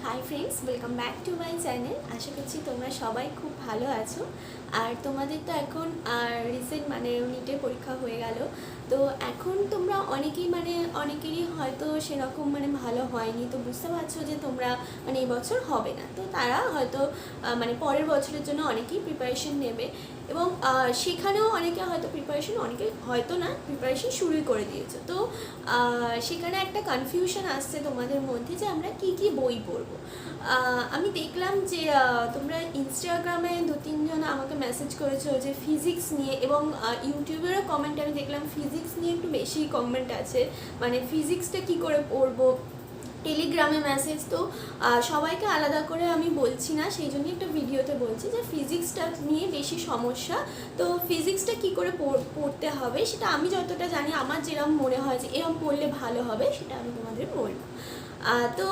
High friends, welcome back to my channel. আশা করছি তোমরা সবাই খুব ভালো আছো। আর তোমাদের তো এখন রিসেন্ট নিটের পরীক্ষা হয়ে গেল। তো এখন তোমরা অনেকেরই হয়তো সেরকম ভালো হয়নি, তো বুঝতে পারছো যে তোমরা এই বছর হবে না। তো তারা হয়তো পরের বছরের জন্য অনেকেই প্রিপারেশন নেবে এবং সেখানেও অনেকে হয়তো প্রিপারেশন শুরুই করে দিয়েছে। তো সেখানে একটা কনফিউশন আসছে তোমাদের মধ্যে যে আমরা কি কি বই পড়বো। আমি দেখলাম যে তোমরা ইনস্টাগ্রামে 2-3 জন আমাকে মেসেজ করেছো যে ফিজিক্স নিয়ে, এবং ইউটিউবেরও কমেন্ট আমি দেখলাম ফিজিক্স নিয়ে একটু বেশি কমেন্ট আছে, ফিজিক্সটা কি করে পড়বো। টেলিগ্রামে মেসেজ। তো সবাইকে আলাদা করে আমি বলছি না, সেই জন্যই একটা ভিডিওতে বলছি যে ফিজিক্সটা নিয়ে বেশি সমস্যা। তো ফিজিক্সটা কি করে পড়তে হবে সেটা আমি যতটা জানি, আমার যেরকম মনে হয় যে এরকম পড়লে ভালো হবে, সেটা আমি তোমাদের বলবো। তো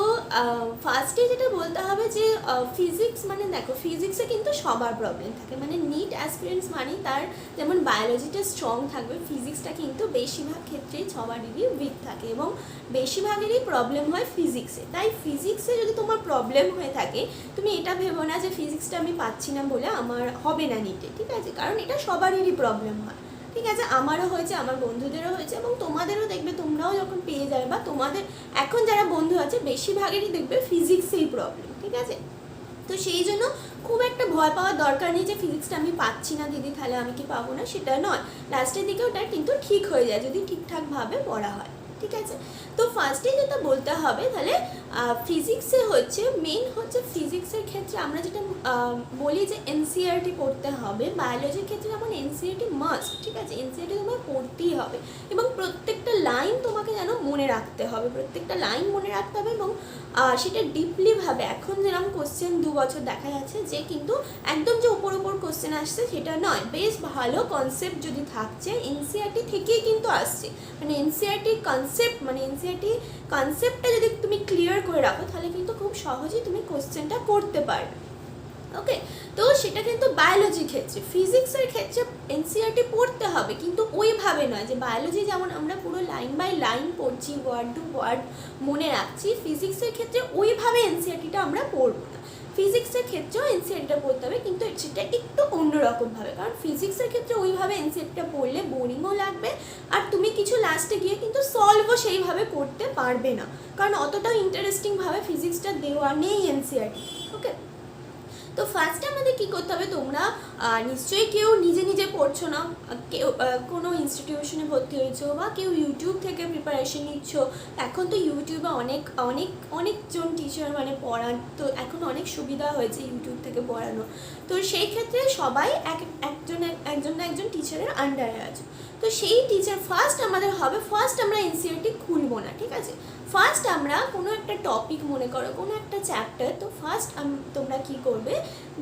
ফার্স্টে যেটা বলতে হবে যে ফিজিক্স দেখো, ফিজিক্সে কিন্তু সবার প্রবলেম থাকে, নিট অ্যাসপিরেন্টস তার যেমন বায়োলজিটা স্ট্রং থাকবে, ফিজিক্সটা কিন্তু বেশিরভাগ ক্ষেত্রেই সবারই উইক থাকে এবং বেশিরভাগেরই প্রবলেম হয় ফিজিক্সে। তাই ফিজিক্সে যদি তোমার প্রবলেম হয়ে থাকে, তুমি এটা ভেবো না যে ফিজিক্সটা আমি পাচ্ছি না বলে আমার হবে না নিটে, ঠিক আছে? কারণ এটা সবারই প্রবলেম হয়, ঠিক আছে? আমারও হয়েছে, আমার বন্ধুদেরও হয়েছে, এবং তোমাদেরও দেখবে, তোমরাও যখন পেয়ে যাবে বা তোমাদের এখন যারা বন্ধু আছে বেশিরভাগেরই দেখবে ফিজিক্সেই প্রবলেম, ঠিক আছে? তো সেই জন্য খুব একটা ভয় পাওয়ার দরকার নেই যে ফিজিক্সটা আমি পাচ্ছি না দিদি, তাহলে আমি কি পাবো না, সেটা নয়। লাস্টের দিকে ওটা কিন্তু ঠিক হয়ে যায় যদি ঠিকঠাকভাবে পড়া হয়, ঠিক আছে? তো ফার্স্টে যেটা বলতে হবে, তাহলে ফিজিক্সে মেন হচ্ছে ফিজিক্সের ক্ষেত্রে আমরা যেটা বলি যে এনসিইআরটি পড়তে হবে। বায়োলজির ক্ষেত্রে যেমন এনসিইআরটি মাস্ট, ঠিক আছে? এনসিইআরটি তোমার পড়তেই হবে এবং প্রত্যেকটা লাইন তোমাকে যেন মনে রাখতে হবে, এবং সেটা ডিপলিভাবে। এখন যেরকম কোশ্চেন 2 বছর দেখা যাচ্ছে যে কিন্তু একদম যে উপর কোশ্চেন আসছে সেটা নয়, বেশ ভালো কনসেপ্ট যদি থাকছে এনসিইআরটি থেকেই কিন্তু আসছে। এনসিইআরটি কনসেপ্টটা যদি তুমি ক্লিয়ার করে রাখো, তাহলে কিন্তু খুব সহজেই তুমি কোশ্চেনটা করতে পারবে। ওকে, তো সেটা কিন্তু বায়োলজির ক্ষেত্রে। ফিজিক্সের ক্ষেত্রে এনসিইআরটি পড়তে হবে, কিন্তু ওইভাবে নয় যে বায়োলজি যেমন আমরা পুরো লাইন বাই লাইন পড়ছি, ওয়ার্ড টু ওয়ার্ড মনে রাখছি, ফিজিক্সের ক্ষেত্রে ওইভাবে এনসিইআরটিটা আমরা পড়বো না। ফিজিক্সের ক্ষেত্রেও এনসিইআরটিটা পড়তে হবে, কিন্তু সেটা একটু অন্যরকমভাবে, কারণ ফিজিক্সের ক্ষেত্রে ওইভাবে এনসিইআরটিটা পড়লে বোরিংও লাগবে, আর তুমি কিছু লাস্টে গিয়ে কিন্তু সলভও সেইভাবে করতে পারবে না, কারণ অতটাও ইন্টারেস্টিংভাবে ফিজিক্সটা দেওয়া নেই এনসিইআরটি। ওকে, তো ফার্স্টে আমাদের কী করতে হবে, তোমরা নিশ্চয়ই কেউ নিজে নিজে পড়ছো না, কেউ কোনো ইনস্টিটিউশনে ভর্তি হয়েছো, বা কেউ ইউটিউব থেকে প্রিপারেশন নিচ্ছ। এখন তো ইউটিউবে অনেকজন টিচার পড়ান, তো এখন অনেক সুবিধা হয়েছে ইউটিউব থেকে পড়ানো। তো সেই ক্ষেত্রে সবাই একজন না একজন টিচারের আন্ডারে আছে। তো সেই টিচার ফার্স্ট আমরা এনসিইআরটি খুলবো না, ঠিক আছে? ফার্স্ট আমরা কোনো একটা টপিক, মনে করো কোনো একটা চ্যাপ্টার, তো ফার্স্ট তোমরা কি করবে,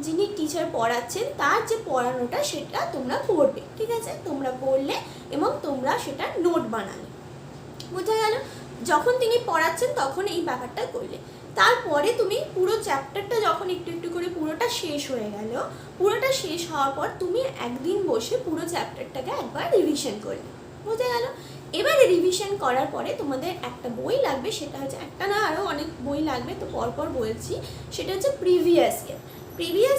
যিনি টিচার পড়াচ্ছেন তার যে পড়ানোটা সেটা তোমরা পড়বে, ঠিক আছে? তোমরা পড়লে এবং তোমরা সেটা নোট বানালে, বোঝা গেল? যখন তিনি পড়াচ্ছেন তখন এই ব্যাপারটা করলে, তারপরে তুমি পুরো চ্যাপ্টারটা যখন একটু একটু করে পুরোটা শেষ হয়ে গেল, পুরোটা শেষ হওয়ার পর তুমি একদিন বসে পুরো চ্যাপ্টারটাকে একবার রিভিশন করলে, বোঝা গেল? এবারে রিভিশন করার পরে তোমাদের একটা বই লাগবে, সেটা হচ্ছে একটা না আরও অনেক বই লাগবে, তো পরপর বলছি। সেটা হচ্ছে প্রিভিয়াস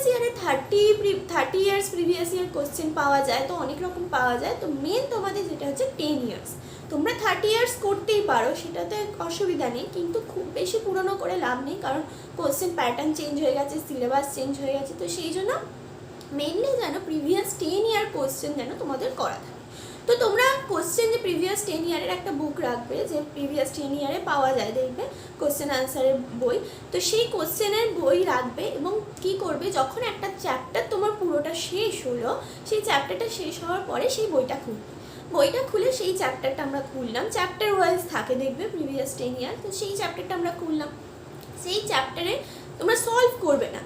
ইয়ারে 30 ইয়ার্স প্রিভিয়াস ইয়ার কোশ্চেন পাওয়া যায়, তো অনেক রকম পাওয়া যায়। তো মেন তোমাদের যেটা হচ্ছে 10 ইয়ার্স, তোমরা 30 ইয়ার্স করতেই পারো, সেটাতে অসুবিধা নেই, কিন্তু খুব বেশি পুরনো করে লাভ নেই, কারণ কোশ্চেন প্যাটার্ন চেঞ্জ হয়ে গেছে, সিলেবাস চেঞ্জ হয়ে গেছে। তো সেই জন্য মেনলি যেন প্রিভিয়াস 10 ইয়ার কোশ্চেন যেন তোমাদের করা থাকে। তো তোমরা কোশ্চেন যে প্রিভিয়াস 10 ইয়ারের একটা বুক রাখবে, যে প্রিভিয়াস 10 ইয়ারে পাওয়া যায়, দেখবে কোশ্চেন আনসারের বই, তো সেই কোশ্চেনের বই রাখবে। এবং কি করবে, যখন একটা চ্যাপ্টার তোমার পুরোটা শেষ হলো, সেই চ্যাপ্টারটা শেষ হওয়ার পরে সেই বইটা খুলে সেই চ্যাপ্টারটা আমরা খুললাম, চ্যাপ্টার ওয়াইজ থাকে দেখবে প্রিভিয়াস 10 ইয়ার, তো সেই চ্যাপ্টারটা আমরা খুললাম। সেই চ্যাপ্টারে তোমরা সলভ করবে না,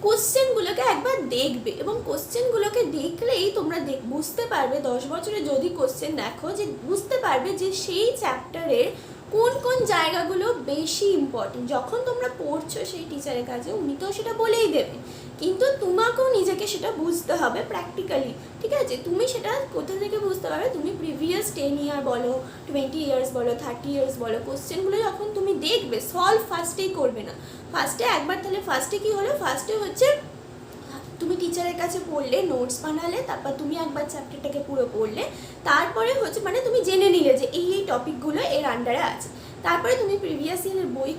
কোশ্চেনগুলোকে একবার দেখবে, এবং কোশ্চেনগুলোকে দেখলেই তোমরা বুঝতে পারবে, 10 বছরে যদি কোশ্চেন দেখো, যে বুঝতে পারবে যে সেই চ্যাপ্টারের কোন কোন জায়গাগুলো বেশি ইম্পর্টেন্ট। যখন তোমরা পড়ছো সেই টিচারের কাছে উনি তো সেটা বলেই দেবে, কিন্তু তোমাকেও নিজেকে সেটা বুঝতে হবে প্র্যাকটিক্যালি, ঠিক আছে। তুমি সেটা কোথা থেকে বুঝতে পারবে, তুমি প্রিভিয়াস 10 ইয়ার বলো, 20 ইয়ার্স বলো, 30 ইয়ার্স বলো, কোশ্চেনগুলো যখন তুমি দেখবে, সলভ ফার্স্টেই করবে না, ফার্স্টে একবার, তাহলে ফার্স্টে কী হলো, ফার্স্টে হচ্ছে তুমি টিচারের কাছে পড়লে, নোটস বানালে, তারপর তুমি একবার চ্যাপ্টারটাকে পুরো পড়লে, তারপরে হচ্ছে মানে তুমি জেনে নিলে যে এই টপিকগুলো এর আন্ডারে আছে, তারপরে তুমি প্রিভিয়াস ইয়ারের বই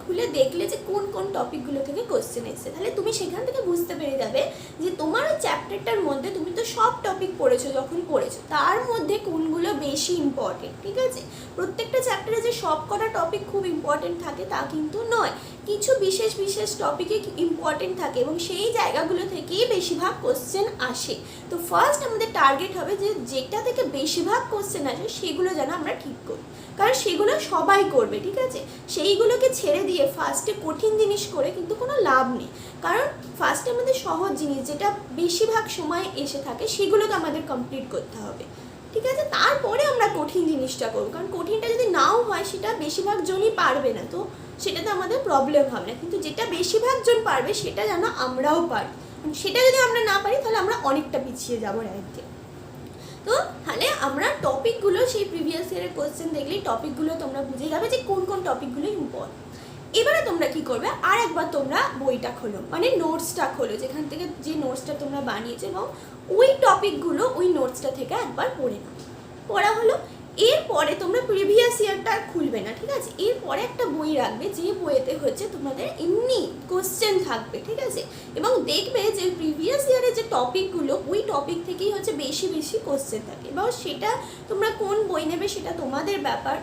খুলে দেখলে যে কোন কোন টপিকগুলো থেকে কোশ্চেন এসেছে, তাহলে তুমি সেখান থেকে বুঝতে পেরে যাবে যে তোমার ওই চ্যাপ্টারটার মধ্যে তুমি তো সব টপিক পড়েছো, যখন পড়েছো তার মধ্যে কোনগুলো বেশি ইম্পর্টেন্ট, ঠিক আছে। প্রত্যেকটা চ্যাপ্টারে যে সব কটা টপিক খুব ইম্পর্টেন্ট থাকে তা কিন্তু নয়, কিছু বিশেষ বিশেষ টপিকে ইম্পর্টেন্ট থাকে এবং সেই জায়গাগুলো থেকেই বেশিরভাগ কোশ্চেন আসে। তো ফার্স্ট আমাদের টার্গেট হবে যে যেটা থেকে বেশিরভাগ কোশ্চেন আসে সেগুলো যেন আমরা ঠিক করি, কারণ সেগুলো সবাই করবে, ঠিক আছে। সেইগুলোকে ছেড়ে দিয়ে ফার্স্টে কঠিন জিনিস করে কিন্তু কোনো লাভ নেই, কারণ ফার্স্টে আমাদের সহজ জিনিস যেটা বেশিরভাগ সময় এসে থাকে সেগুলোকে আমাদের কমপ্লিট করতে হবে, ঠিক আছে। তারপরে আমরা কঠিন জিনিসটা করবো, কারণ কঠিনটা যদি নাও হয় সেটা বেশিরভাগ জনই পারবে না, তো সেটাতে আমাদের প্রবলেম হবে না, কিন্তু যেটা বেশিরভাগ জন পারবে সেটা যেন আমরাও পারি, সেটা যদি আমরা না পারি তাহলে আমরা অনেকটা পিছিয়ে যাবো র্যাঙ্কে। তো তাহলে আমরা টপিকগুলো সেই প্রিভিয়াস ইয়ারের কোশ্চেন দেখলেই টপিকগুলো তোমরা বুঝে যাবে যে কোন কোন টপিকগুলো ইম্পর্টেন্ট। এবারে তোমরা কি করবে, আর একবার তোমরা বইটা খোলো, মানে নোটসটা খোলো, যেখান থেকে যে নোটসটা তোমরা বানিয়েছো, এবং ওই টপিকগুলো ওই নোটসটা থেকে একবার পড়ে নাও। পড়া হলো, এরপরে তোমরা প্রিভিয়াস ইয়ারটা আর খুলবে না, ঠিক আছে। এরপরে একটা বই রাখবে যে বইয়েতে হচ্ছে তোমাদের এমনি কোশ্চেন থাকবে, ঠিক আছে, এবং দেখবে যে প্রিভিয়াস ইয়ারের যে টপিকগুলো ওই টপিক থেকেই হচ্ছে বেশি বেশি কোশ্চেন থাকে, এবং সেটা তোমরা কোন বই নেবে সেটা তোমাদের ব্যাপার।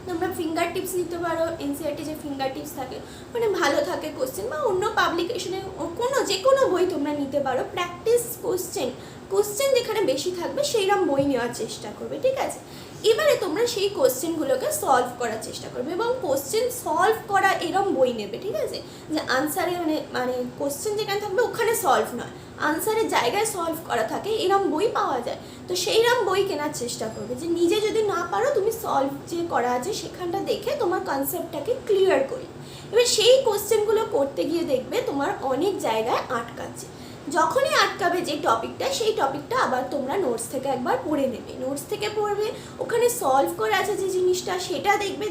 তোমরা ফিঙ্গার টিপস নিতে পারো, এনসিইআরটি যে ফিঙ্গার টিপস থাকে মানে ভালো থাকে কোশ্চেন, বা অন্য পাবলিকেশনে যে কোনো বই তোমরা নিতে পারো। প্র্যাকটিস কোশ্চেন যেখানে বেশি থাকবে সেইরকম বই নেওয়ার চেষ্টা করবে, ঠিক আছে। এবারে তোমরা সেই কোশ্চেনগুলোকে সলভ করার চেষ্টা করবে, এবং কোশ্চেন সলভ করা এরম বই নেবে, ঠিক আছে, যে আনসারে মানে কোশ্চেন যেখানে থাকবে ওখানে সলভ নয়, আনসারের জায়গায় সলভ করা থাকে, এরম বই পাওয়া যায়। তো সেইরকম বই কেনার চেষ্টা করবে, যে নিজে যদি না পারো তুমি সলভ যে করা আছে সেখানটা দেখে তোমার কনসেপ্টটাকে ক্লিয়ার করি। এবার সেই কোশ্চেনগুলো করতে গিয়ে দেখবে তোমার অনেক জায়গায় আটকাচ্ছে, যখনই আটকাবে যে টপিকটা, সেই টপিকটা আবার তোমরা নোটস থেকে একবার পড়ে নেবে, নোটস থেকে পড়বে, ওখানে সলভ করে আছে যে জিনিসটা সেটা দেখবে,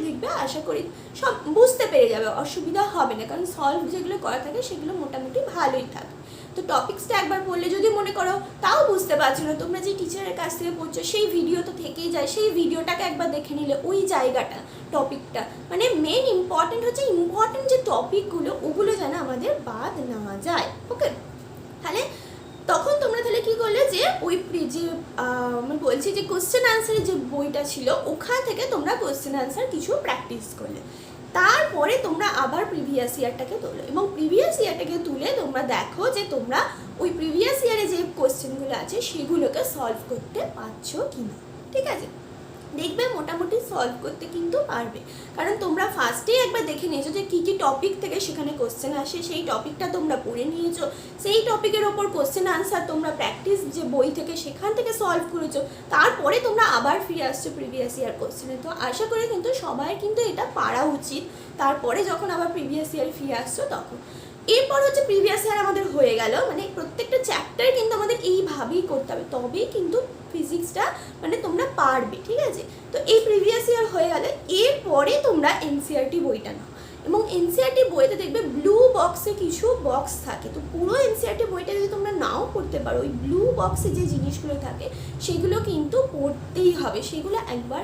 আশা করি সব বুঝতে পেরে যাবে, অসুবিধা হবে না, কারণ সলভ যেগুলো করা থাকে সেগুলো মোটামুটি ভালোই থাকে। তো টপিক্সটা একবার পড়লে যদি মনে করো তাও বুঝতে পারছো না, তোমরা যে টিচারের কাছ থেকে পড়ছো সেই ভিডিও তো থেকেই যায়, সেই ভিডিওটাকে একবার দেখে নিলে ওই জায়গাটা টপিকটা, মানে মেন ইম্পর্টেন্ট হচ্ছে ইম্পর্টেন্ট যে টপিকগুলো ওগুলো যেন আমাদের বাদ না যায়, ওকে। তাহলে তখন তোমরা তাহলে কী করলে, যে ওই যে আমি বলছি যে কোশ্চেন আনসারের যে বইটা ছিল ওখান থেকে তোমরা কোশ্চেন আনসার কিছু প্র্যাকটিস করলে, তারপরে তোমরা আবার প্রিভিয়াস ইয়ারটাকে তোলো, এবং প্রিভিয়াস ইয়ারটাকে তুলে তোমরা দেখো যে তোমরা ওই প্রিভিয়াস ইয়ারে যে কোশ্চেনগুলো আছে সেগুলোকে সলভ করতে পারছো কি না, ঠিক আছে। দেখবে মোটামুটি সলভ করতে কিন্তু পারবে, কারণ তোমরা ফার্স্টেই একবার দেখে নিয়েছো যে কী কী টপিক থেকে সেখানে কোশ্চেন আসে, সেই টপিকটা তোমরা পড়ে নিয়েছো, সেই টপিকের ওপর কোশ্চেন আনসার তোমরা প্র্যাকটিস যে বই থেকে সেখান থেকে সলভ করেছো, তারপরে তোমরা আবার ফিরে আসছো প্রিভিয়াস ইয়ার কোশ্চেনে। তো আশা করি কিন্তু সবাই কিন্তু এটা পারা উচিত, তারপরে যখন আবার প্রিভিয়াস ইয়ারে ফিরে আসছো তখন। এরপর হচ্ছে প্রিভিয়াস ইয়ার আমাদের হয়ে গেল, মানে প্রত্যেকটা চ্যাপ্টার কিন্তু আমাদের এইভাবেই করতে হবে, তবেই কিন্তু ফিজিক্সটা মানে তোমরা পারবে, ঠিক আছে। তো এই প্রিভিয়াস ইয়ার হয়ে গেলে এরপরে তোমরা এনসিইআরটি বইটা নাও, এবং এনসিইআরটি বইতে দেখবে ব্লু বক্সে কিছু বক্স থাকে, তো পুরো এনসিইআরটি বইটা যদি তোমরা নাও পড়তে পারো, ওই ব্লু বক্সে যে জিনিসগুলো থাকে সেগুলো কিন্তু পড়তেই হবে, সেগুলো একবার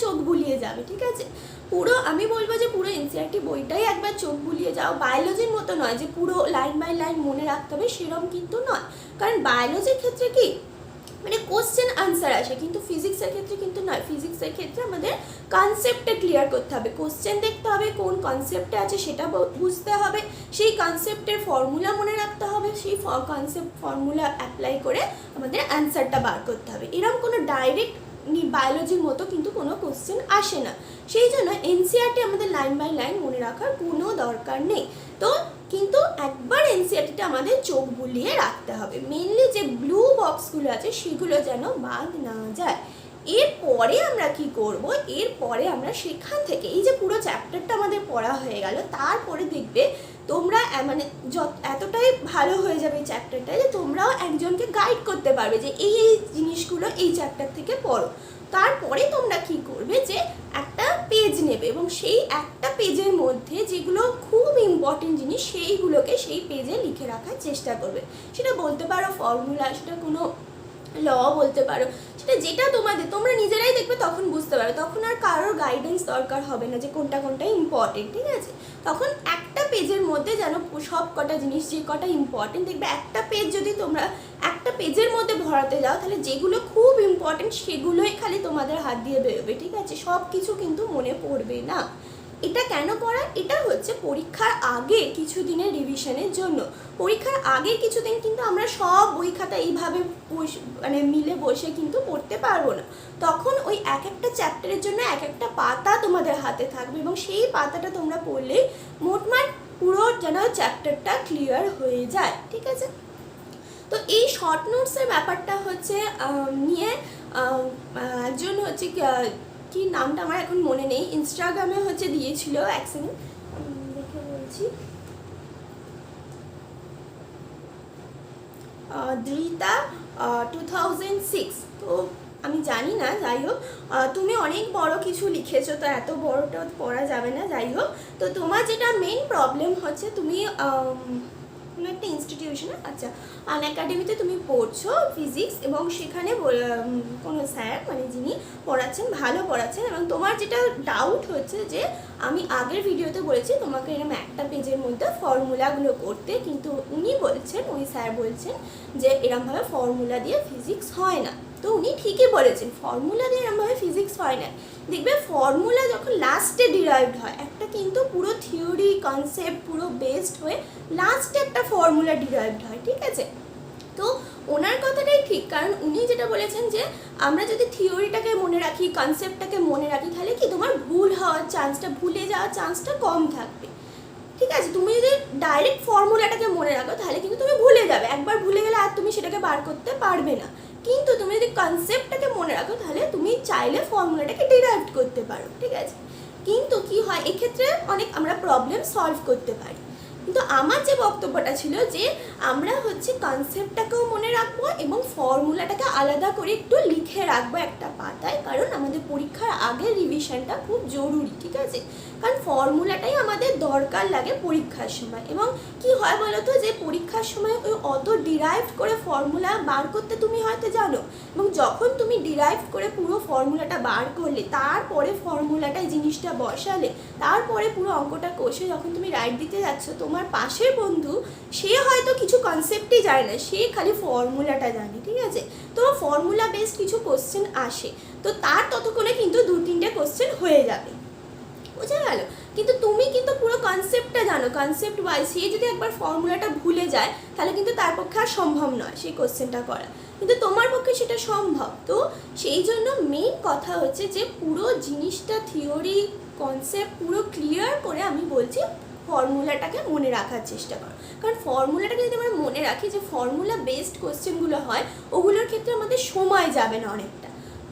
চোখ বুলিয়ে যাবে, ঠিক আছে। পুরো আমি বলবো যে পুরো এনসিইআরটি বইটাই একবার চোখ বুলিয়ে যাও, বায়োলজির মতো নয় যে পুরো লাইন বাই লাইন মনে রাখতে হবে, সেরকম কিন্তু নয়, কারণ বায়োলজির ক্ষেত্রে কি মানে কোশ্চেন আনসার আসে, কিন্তু ফিজিক্সের ক্ষেত্রে কিন্তু নয়, ফিজিক্সের ক্ষেত্রে আমাদের কনসেপ্টটা ক্লিয়ার করতে হবে, কোশ্চেন দেখতে হবে কোন কনসেপ্টে আছে সেটা বুঝতে হবে, সেই কনসেপ্টের ফর্মুলা মনে রাখতে হবে, সেই কনসেপ্ট ফর্মুলা অ্যাপ্লাই করে আমাদের অ্যান্সারটা বার করতে হবে, এরকম কোনো ডাইরেক্ট বায়োলজির মতো কিন্তু কোনো কোশ্চেন আসে না, সেই জন্য এনসিইআরটি আমাদের লাইন বাই লাইন মনে রাখার কোনো দরকার নেই। তো কিন্তু একবার এনসিইআরটিটা আমাদের চোখ বুলিয়ে রাখতে হবে, মেনলি যে ব্লু বক্সগুলো আছে সেগুলো যেন বাদ না যায়। এরপরে আমরা কি করব, এরপরে আমরা সেখান থেকে এই যে পুরো চ্যাপ্টারটা আমাদের পড়া হয়ে গেল, তারপরে দেখবে তোমরা মানে এতটাই ভালো হয়ে যাবে এই চ্যাপ্টারটা যে তোমরাও একজনকে গাইড করতে পারবে যে এই এই জিনিসগুলো এই চ্যাপ্টার থেকে পড়ো। তারপরে তোমরা কি করবে যে একটা পেজ নেবে এবং সেই একটা পেজের মধ্যে যেগুলো খুব ইম্পর্টেন্ট জিনিস সেইগুলোকে সেই পেজে লিখে রাখার চেষ্টা করবে। সেটা বলতে পারো ফর্মুলা, সেটা কোনো ল বলতে পারো, সেটা যেটা তোমরা নিজেরাই দেখবে তখন বুঝতে পারো, তখন আর কারোর গাইডেন্স দরকার হবে না যে কোনটা কোনটা ইম্পর্টেন্ট, ঠিক আছে? তখন একটা পেজের মধ্যে যেন সব কটা জিনিস যে কটা ইম্পর্টেন্ট দেখবে, একটা পেজ যদি তোমরা একটা পেজের মধ্যে ভরাতে যাও তাহলে যেগুলো খুব ইম্পর্টেন্ট সেগুলোই খালি তোমাদের হাত দিয়ে বেরোবে, ঠিক আছে? সব কিছু কিন্তু মনে পড়বে না। এটা কেন করা? এটা হচ্ছে পরীক্ষার আগে কিছুদিনের রিভিশনের জন্য। পরীক্ষার আগের কিছুদিন কিন্তু আমরা সব বই খাতা এইভাবে মানে মিলে বসে কিন্তু পড়তে পারবো না। তখন ওই এক একটা চ্যাপ্টারের জন্য এক একটা পাতা তোমাদের হাতে থাকবে এবং সেই পাতাটা তোমরা পড়লে মোটমাট পুরো যেন চ্যাপ্টারটা ক্লিয়ার হয়ে যায়, ঠিক আছে? তো এই শর্ট নোটসের ব্যাপারটা হচ্ছে নিয়ে একজন হচ্ছে কি নামটা আমার এখন মনে নেই, ইনস্টাগ্রামে হচ্ছে দিয়েছিল, এক সেকেন্ড দেখে বলছি, দ্রিতা 2006। তো আমি জানি না, যাই হোক তুমি অনেক বড় কিছু লিখেছো, তো এত বড়টা পড়া যাবে না, যাই হোক। তো তোমার যেটা মেন প্রবলেম হচ্ছে তুমি কোনো একটা ইনস্টিটিউশনে, আচ্ছা আনএকাডেমিতে তুমি পড়ছো ফিজিক্স, এবং সেখানে কোনো স্যার মানে যিনি পড়াচ্ছেন ভালো পড়াচ্ছেন, এবং তোমার যেটা ডাউট হচ্ছে যে আমি আগের ভিডিওতে বলেছি তোমাকে এরকম একটা পেজের মধ্যে ফর্মুলাগুলো করতে, কিন্তু উনি বলছেন, ওই স্যার বলছেন যে এরমভাবে ফর্মুলা দিয়ে ফিজিক্স হয় না। তো উনি ঠিকই বলেছেন, ফর্মুলা দিয়ে এরমভাবে ফিজিক্স হয় না। দেখবে ফর্মুলা যখন লাস্টে ডিরাইভড হয়, একটা কিন্তু পুরো থিওরি কনসেপ্ট পুরো বেসড হয়ে লাস্টে একটা ফর্মুলা ডিরাইভড হয়, ঠিক আছে? তো ওনার কথাটাই ঠিক, কারণ উনি যেটা বলেছেন যে আমরা যদি থিওরিটাকে মনে রাখি, কনসেপ্টটাকে মনে রাখি, তাহলে কি তোমার ভুল হওয়ার চান্সটা, ভুলে যাওয়ার চান্সটা কম থাকবে, ঠিক আছে? তুমি যদি ডাইরেক্ট ফর্মুলাটাকে মনে রাখো তাহলে কিন্তু তুমি ভুলে যাবে, একবার ভুলে গেলে আর তুমি সেটাকে বার করতে পারবে না। কিন্তু তুমি যদি কনসেপ্টটাকে মনে রাখো তাহলে তুমি চাইলে ফর্মুলাটাকে ডিরাইভ করতে পারো, ঠিক আছে? কিন্তু কি হয়, এক্ষেত্রে অনেক আমরা প্রবলেম সলভ করতে পারি। কিন্তু আমার যে বক্তব্যটা ছিল যে আমরা হচ্ছে কনসেপ্টটাকেও মনে রাখবো এবং ফর্মুলাটাকে আলাদা করে একটু লিখে রাখবো একটা পাতায়, কারণ আমাদের পরীক্ষার আগের রিভিশনটা খুব জরুরি, ঠিক আছে? কারণ ফর্মুলাটাই আমাদের দরকার লাগে পরীক্ষার সময়। এবং কি হয় বলো তো, যে পরীক্ষার সময় ওই অত ডিরাইভ করে ফর্মুলা বার করতে তুমি হয়তো জানো, এবং যখন তুমি ডিরাইভ করে পুরো ফর্মুলাটা বার করলে, তারপরে ফর্মুলাটায় জিনিসটা বসালে, তারপরে পুরো অঙ্কটা কষে যখন তুমি রাইট দিতে যাচ্ছ, তোমার পাশের বন্ধু সে হয়তো কিছু কনসেপ্টই জানে না, সে খালি ফর্মুলাটা জানে, ঠিক আছে? তো ফর্মুলা বেসড কিছু কোশ্চেন আসে, তো তার ততক্ষণে কিন্তু 2-3টে কোশ্চেন হয়ে যাবে, বোঝা গেল? কিন্তু তুমি কিন্তু পুরো কনসেপ্টটা জানো, কনসেপ্ট ওয়াইজ। সে যদি একবার ফর্মুলাটা ভুলে যায় তাহলে কিন্তু তার পক্ষে আর সম্ভব নয় সেই কোশ্চেনটা করা, কিন্তু তোমার পক্ষে সেটা সম্ভব। তো সেই জন্য মেইন কথা হচ্ছে যে পুরো জিনিসটা থিওরি কনসেপ্ট পুরো ক্লিয়ার করে আমি বলছি ফর্মুলাটাকে মনে রাখার চেষ্টা করো। কারণ ফর্মুলাটাকে যদি আমরা মনে রাখি, যে ফর্মুলা বেসড কোশ্চেনগুলো হয় ওগুলোর ক্ষেত্রে আমাদের সময় যাবে না অনেকটা।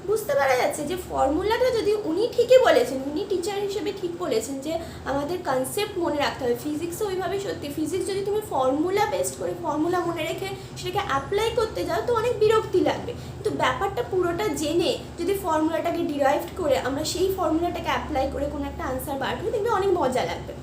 বুঝতে পারা যাচ্ছে যে ফর্মুলাটা যদি উনি ঠিকই বলেছেন, উনি টিচার হিসেবে ঠিক বলেছেন যে আমাদের কনসেপ্ট মনে রাখতে হবে। ফিজিক্সও ওইভাবেই সত্যি, ফিজিক্স যদি তুমি ফর্মুলা বেসড করে ফর্মুলা মনে রেখে সেটাকে অ্যাপ্লাই করতে যাও তো অনেক বিরক্তি লাগবে। কিন্তু ব্যাপারটা পুরোটা জেনে যদি ফর্মুলাটাকে ডিরাইভড করে আমরা সেই ফর্মুলাটাকে অ্যাপ্লাই করে কোনো একটা আনসার বার করি, দেখবে অনেক মজা লাগবে।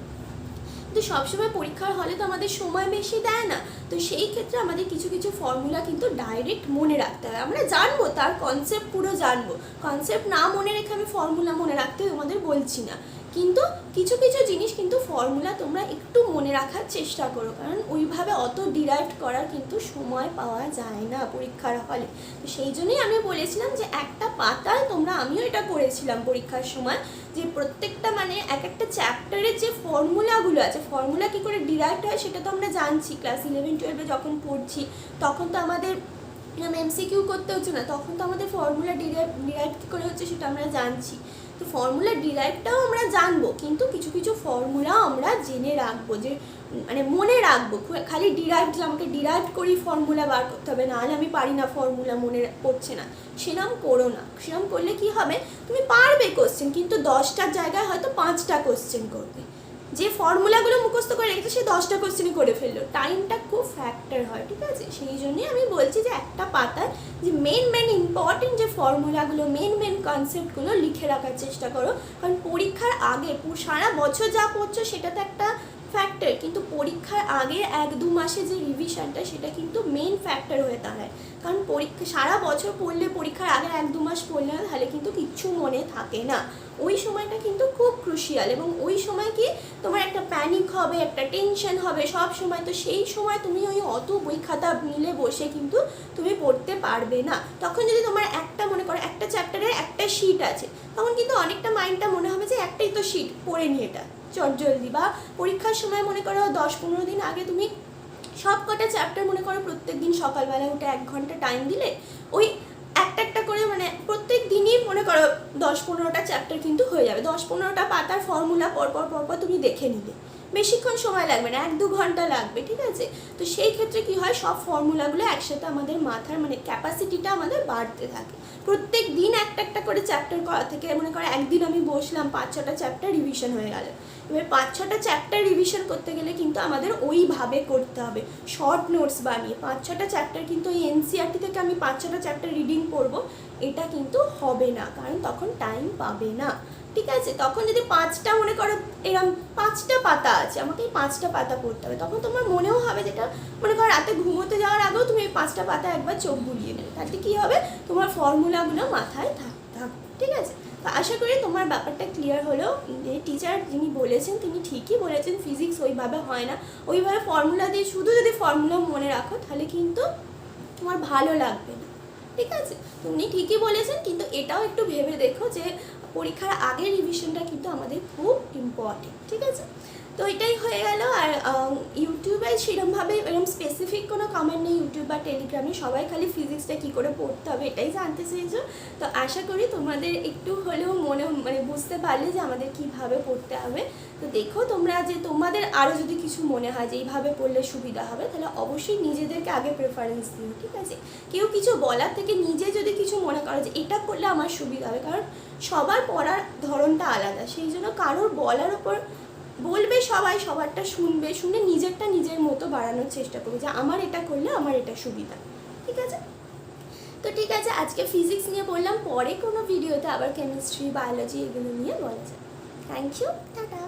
কিন্তু সবসময় পরীক্ষার হলে তো আমাদের সময় বেশি দেয় না, তো সেই ক্ষেত্রে আমাদের কিছু কিছু ফর্মুলা কিন্তু ডাইরেক্ট মনে রাখতে হবে। আমরা জানবো, তার কনসেপ্ট পুরো জানবো, কনসেপ্ট না মনে রেখে আমি ফর্মুলা মনে রাখতে তোমাদের বলছি না, কিন্তু কিছু কিছু জিনিস কিন্তু ফর্মুলা তোমরা একটু মনে রাখার চেষ্টা করো, কারণ ওইভাবে অত ডিরাইভ করার কিন্তু সময় পাওয়া যায় না পরীক্ষার হলে। তো সেই জন্যই আমি বলেছিলাম যে একটা পাতায় তোমরা, আমিও এটা করেছিলাম পরীক্ষার সময়, যে প্রত্যেকটা মানে এক একটা চ্যাপ্টারের যে ফর্মুলাগুলো আছে, ফর্মুলা কী করে ডিরাইভ হয় সেটা তো আমরা জানছি, ক্লাস 11-12 যখন পড়ছি তখন তো আমাদের এমসিকিউ করতে হচ্ছে না, তখন তো আমাদের ফর্মুলা ডিরাইভ কী করে হচ্ছে সেটা আমরা জানছি। তো ফর্মুলা ডিরাইভটাও আমরা জানবো, কিন্তু কিছু কিছু ফর্মুলা আমরা জেনে রাখবো, যে মানে মনে রাখবো। খালি ডিরাইভ, যে আমাকে ডিরাইভ করি ফর্মুলা বার করতে হবে, নাহলে আমি পারি না, ফর্মুলা মনে পড়ছে না, সেরম করো না। সেরম করলে কি হবে, তুমি পারবে কোশ্চেন, কিন্তু 10টার জায়গায় হয়তো 5টা কোশ্চেন করবে। যে ফর্মুলাগুলো মুখস্থ করে রেখেছে সে 10টা কোশ্চেনই করে ফেললো, টাইমটা খুব ফ্যাক্টর হয়, ঠিক আছে? সেই জন্যই আমি বলছি যে একটা পাতায় যে মেন ইম্পর্টেন্ট যে ফর্মুলাগুলো, মেন কনসেপ্টগুলো লিখে রাখার চেষ্টা করো। কারণ পরীক্ষার আগে সারা বছর যা পড়ছো সেটা তো একটা ফ্যাক্টর, কিন্তু পরীক্ষার আগে 1-2 মাসে যে রিভিশনটা সেটা কিন্তু মেন ফ্যাক্টর হয়ে দাঁড়ায়। কারণ পরীক্ষা সারা বছর পড়লে, পরীক্ষার আগে 1-2 মাস পড়লে না, তাহলে কিন্তু কিচ্ছু মনে থাকে না। ওই সময়টা কিন্তু খুব ক্রুশিয়াল, এবং ওই সময় কি তোমার একটা প্যানিক হবে, একটা টেনশন হবে সব সময়। তো সেই সময় তুমি ওই অত বই খাতা মিলে বসে কিন্তু তুমি পড়তে পারবে না। তখন যদি তোমার একটা, মনে করো একটা চ্যাপ্টারের একটা শিট আছে, তখন কিন্তু অনেকটা মাইন্ডটা মনে হবে যে একটাই তো শিট, পড়ে নি এটা চটজলদি। বা পরীক্ষার সময় মনে করো 10-15 দিন আগে তুমি সব কটা চ্যাপ্টার, মনে করো প্রত্যেক দিন সকালবেলা উঠে 1 ঘন্টা টাইম দিলে, ওই একটা করে মানে প্রত্যেক দিনই মনে করো 10-15টা চ্যাপ্টার কিন্তু হয়ে যাবে। 10-15টা পাতার ফর্মুলা পরপর তুমি দেখে নিলে, বেশিক্ষণ সময় লাগবে না, 1-2 ঘন্টা লাগবে, ঠিক আছে? তো সেই ক্ষেত্রে কি হয়, সব ফর্মুলাগুলো একসাথে আমাদের মাথার মানে ক্যাপাসিটিটা আমাদের বাড়তে থাকে। প্রত্যেক দিন একটা করে চ্যাপ্টার করা থেকে, মনে করো একদিন আমি বসলাম, 5-6টা চ্যাপ্টার রিভিশন হয়ে গেল। এবার 5-6টা চ্যাপ্টার রিভিশন করতে গেলে কিন্তু আমাদের ওইভাবে করতে হবে, শর্ট নোটস বানিয়ে। 5-6টা চ্যাপ্টার কিন্তু ওই এনসিইআরটি থেকে আমি 5-6টা চ্যাপ্টার রিডিং করবো, এটা কিন্তু হবে না, কারণ তখন টাইম পাবে না, ঠিক আছে? তখন যদি 5টা, মনে করো এরকম 5টা পাতা আছে, আমাকে এই 5টা পাতা পড়তে হবে, তখন তোমার মনেও হবে, যেটা মনে করো রাতে ঘুমোতে যাওয়ার আগেও তুমি এই 5টা পাতা একবার চোখ বুলিয়ে নেবে, তাতে কী হবে, তোমার ফর্মুলাগুলো মাথায় থাকবে, ঠিক আছে? তো আশা করি তোমার ব্যাপারটা ক্লিয়ার হলো। যে টিচার যিনি বলেছেন তিনি ঠিকই বলেছেন, ফিজিক্স ওইভাবে হয় না, ওইভাবে ফর্মুলা দিয়ে শুধু যদি ফর্মুলা মনে রাখো তাহলে কিন্তু তোমার ভালো লাগবে না, ঠিক আছে? উনি ঠিকই বলেছেন, কিন্তু এটাও একটু ভেবে দেখো যে পরীক্ষার আগের রিভিশনটা কিন্তু আমাদের খুব ইম্পর্টেন্ট, ঠিক আছে? তো এটাই হয়ে গেল। আর ইউটিউবে সেরকমভাবে এরকম স্পেসিফিক কোনো কমেন্ট নেই, ইউটিউব বা টেলিগ্রামে সবাই খালি ফিজিক্সটা কী করে পড়তে হবে এটাই জানতে চেয়েছো। তো আশা করি তোমাদের একটু হলেও মানে বুঝতে পারলে যে আমাদের কীভাবে পড়তে হবে। তো দেখো তোমরা, যে তোমাদের আরও যদি কিছু মনে হয় যে এইভাবে পড়লে সুবিধা হবে, তাহলে অবশ্যই নিজেদেরকে আগে প্রেফারেন্স দিও, ঠিক আছে? কেউ কিছু বলার থেকে নিজে যদি কিছু মনে করো যে এটা করলে আমার সুবিধা হবে, কারণ সবার পড়ার ধরনটা আলাদা, সেই জন্য কারোর বলার ওপর বলবে সবাই, সবারটা শুনবে, শুনে নিজেরটা নিজের মতো বাড়ানোর চেষ্টা করবে যে আমার এটা করলে আমার এটা সুবিধা, ঠিক আছে? তো ঠিক আছে, আজকে ফিজিক্স নিয়ে বললাম, পরে কোনো ভিডিওতে আবার কেমিস্ট্রি, বায়োলজি এগুলো নিয়ে বলা যায়। Thank you, tata.